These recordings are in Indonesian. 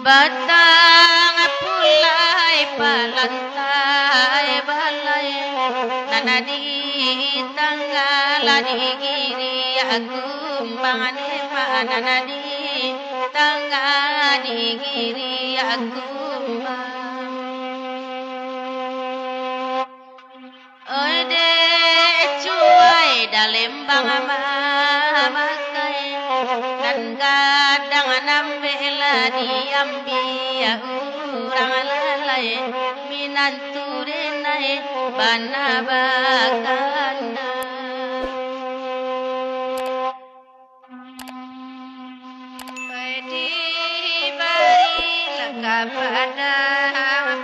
Batang pulai palantai balai nanadi tanggalani giri agumbang nanadi tanggalani giri agumbang ode cuai dalembang makai dan kadang nambela diambi urang lalai minanturenai bana bagana di bari lakapada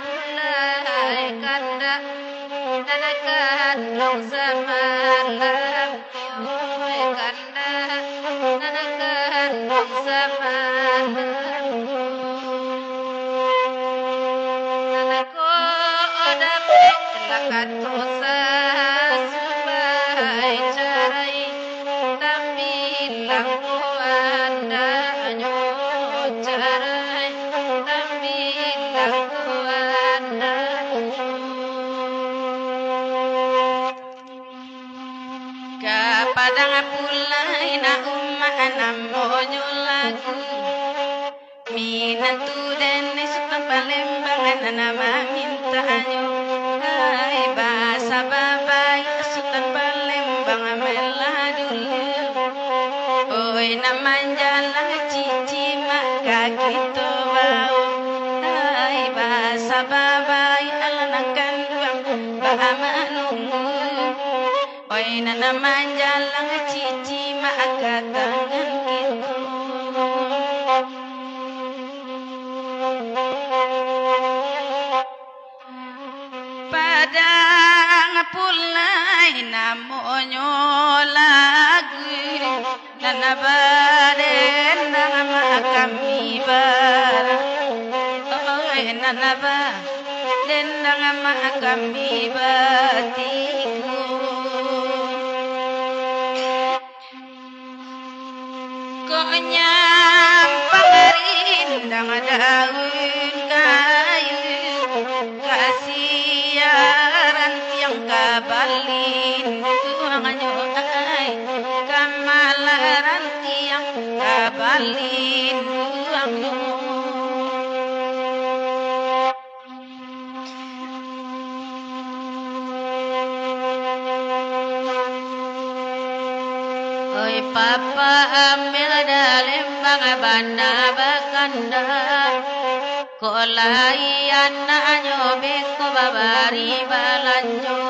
mulai kanda nanakan dong samalam kanda nanakan dong samalam nanako odapek lakatosa subai carai tambilang anda nyo carai tambilang anda kapadang pulai na namonyo lagu minantu den sutang palembangan na mamintanyo ay basa babay sutang palembang meladulyo oy naman jalang cici makakito bao ay basa babay alanakan duang bahamanungu oy na naman jalang cici makatangan kita padang pulai namonyo lagu nanabaden nama kami barang oy nanaba den nama kami batiku koknya pangarindang daun kayu kasiaran tiang kabalin tuanganyo ay kamalaran tiang kabalin tuanganyo oy papa ambil dalembang bana bakanda kolai anaknya beko babari balanjo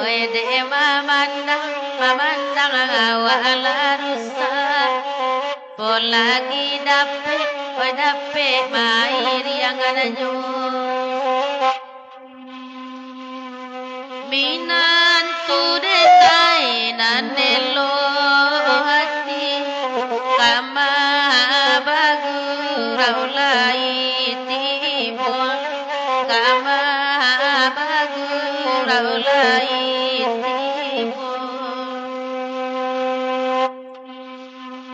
oy de mamandang awala rusak polagi dape mair yang ananyo minantu detai nanelo hati kama bagurau lai tibon kama bagurau lai tibon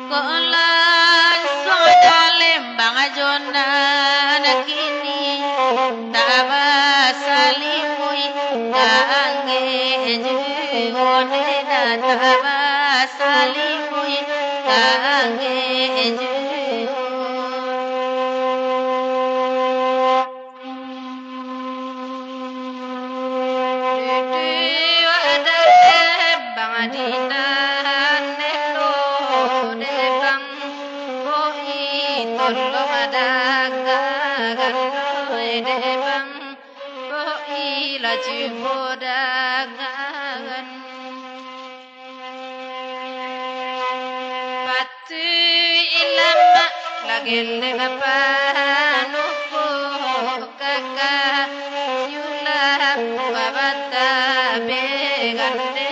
kolan suadalembang jona nakini tabasalimui kange juone tabasalimui kange Patu ilama lagelle panuko kakak yula babata begande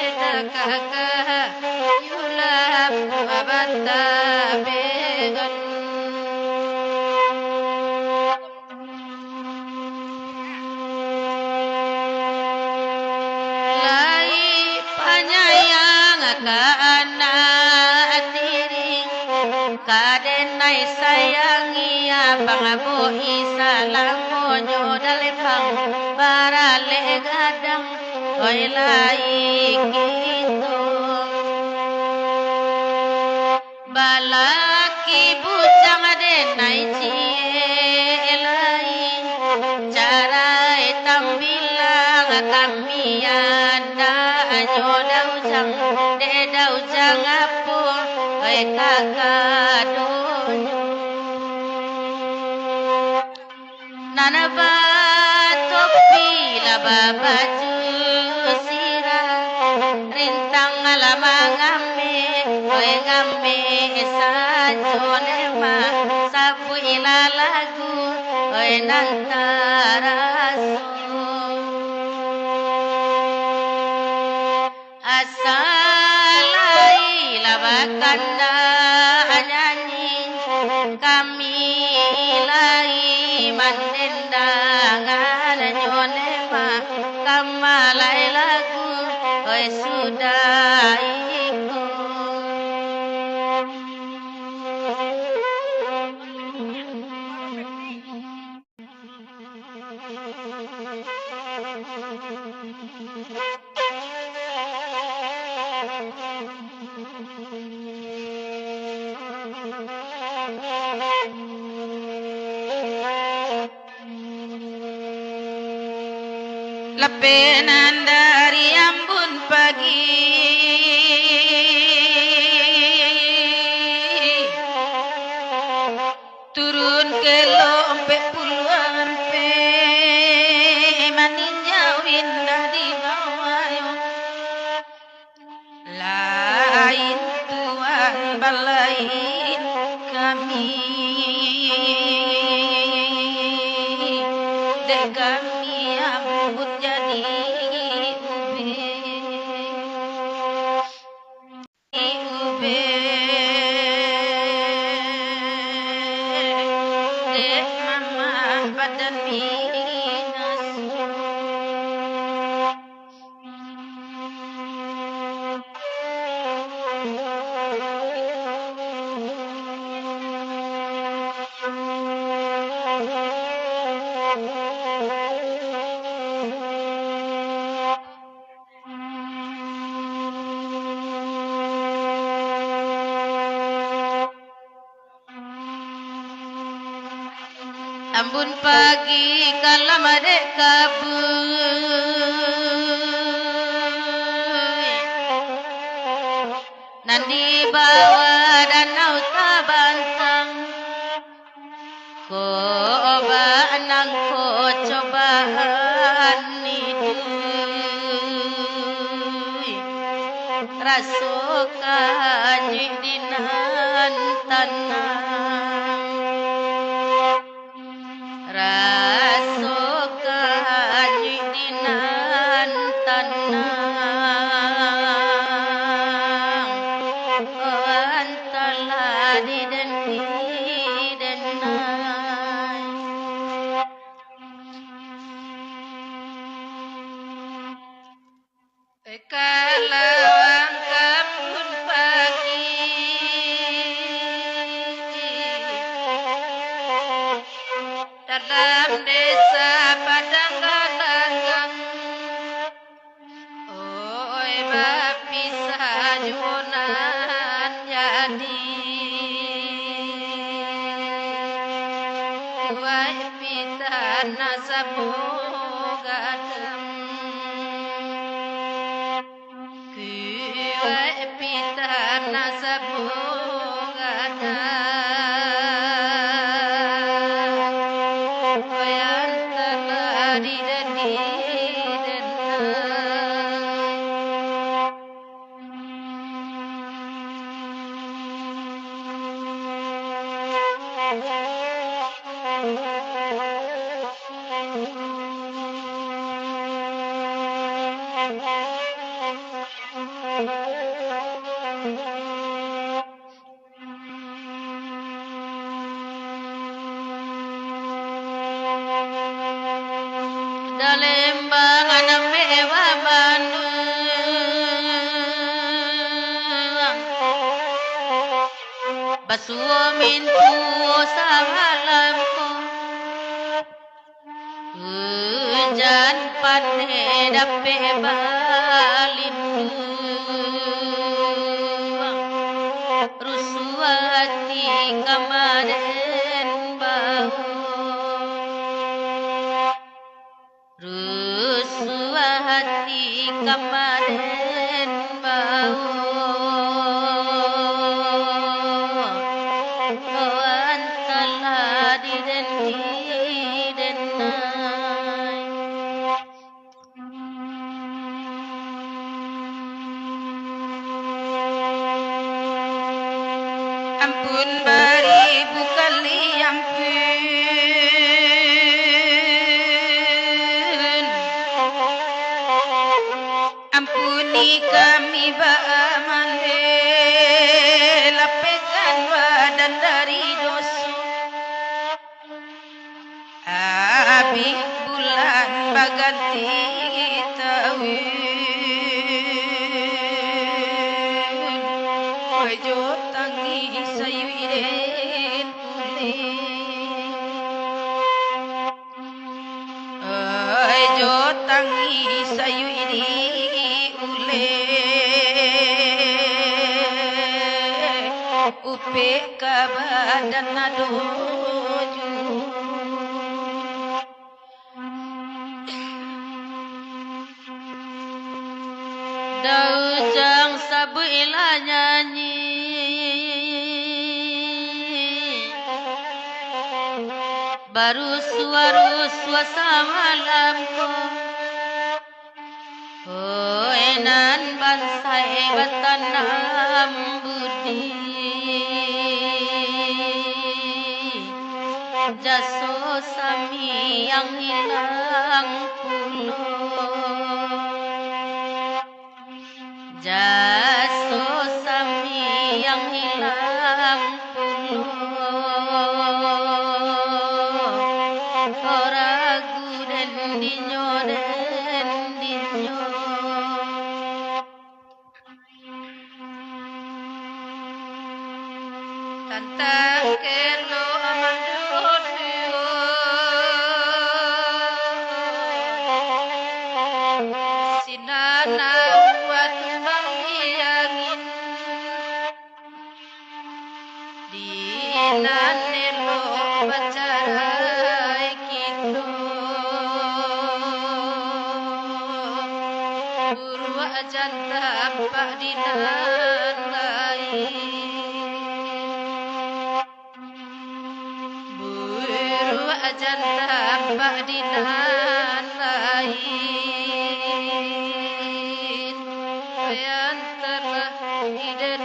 kakak yula babata began kana tiring kadenai sayangi abang isa langonyo dalembang barale gadang oi lai gitu balaki bujang denai cielai cara tambilang kami ada anyo daujang de daujang apu oi kakadonyo nana topi laba baju sirah rintang alamang ame oi ngame sajone ma sapu ilalagu oi nantaraso asalai labakanda nyanyi kami lai mandendangan nyonema kamalai lagu oi sudah ikut lepenan dari ambun pagi turun ke lompek puluhan pe maninjau indah di bawah lain tuan balain kami dek kami ambut jadi ube dek mama badan minus ambun pagi kalam adek kabui nandi bawa danau tabantang ko oba nang ko cobaan nidui rasokan dinan tanah rasokan dinan tanah antala di denai kalawang kebun pagi dalam desa Padang Galangang oi bapisah junan jadi wai pitan nasabu gadam kuai pitan nasabu gadam Dalembang anak mewah Bandung Kasuamin tu samalam ko hujan pane dape balin rusuati kamaden bau rusuati kamaden bau ampun beribu kali ampuni kami ba'aman lapekan wadan dari dosa abi bulan baganti tahun ojo tangi sayu iren ojo tangi sayu iri upe kabadan nadoju daujang sabuila nyanyi baru suasa malamku enan bansai batanam budi jaso sami yang hilang pulau jaso sami yang hilang pulau oragu dan dinyo tanta kelo amadut sinana buat bangiangin dinanelo bacarai kita burwa janta pak dinan lain jannah ba'dinan lain yang telah hidan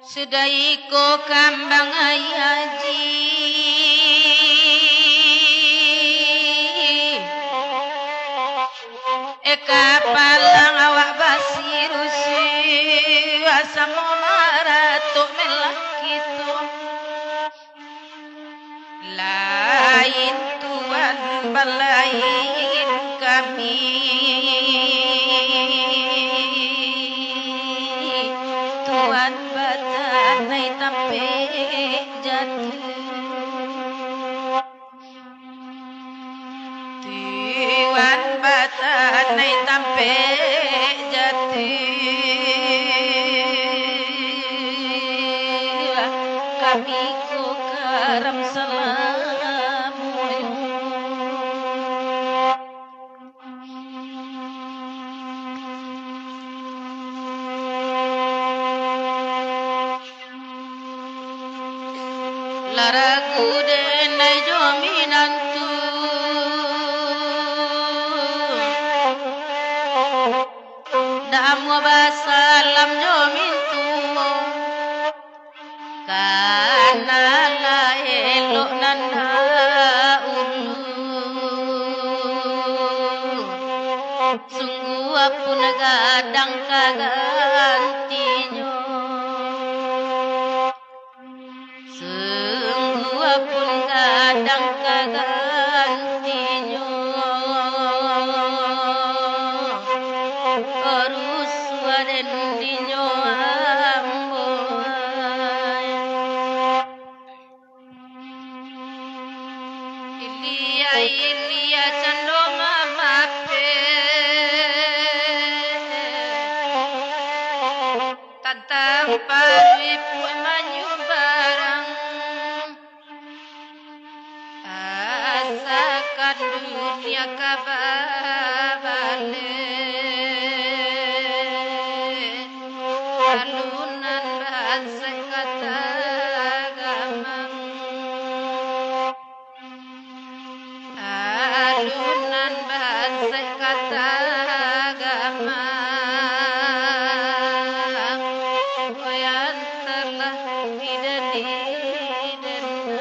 sedai ko kambang ayaji eka palang awak basirusi asam maratuk melakitu lain tuan balain kami tuan batanai tampe jatuh tuan batanai tampe jatuh kami ku karam salamu laragu denai jominantu damu basalam jomintu kana la elok nana gadang kagantinya sungguh pun gadang kagantinya harus warendinya amboy Ilia cando mamape tantang parwi manyu barang asakan dunia kababale alunan bahasa kata gamang alunan bahasa kata gamang yang telah tidak didengar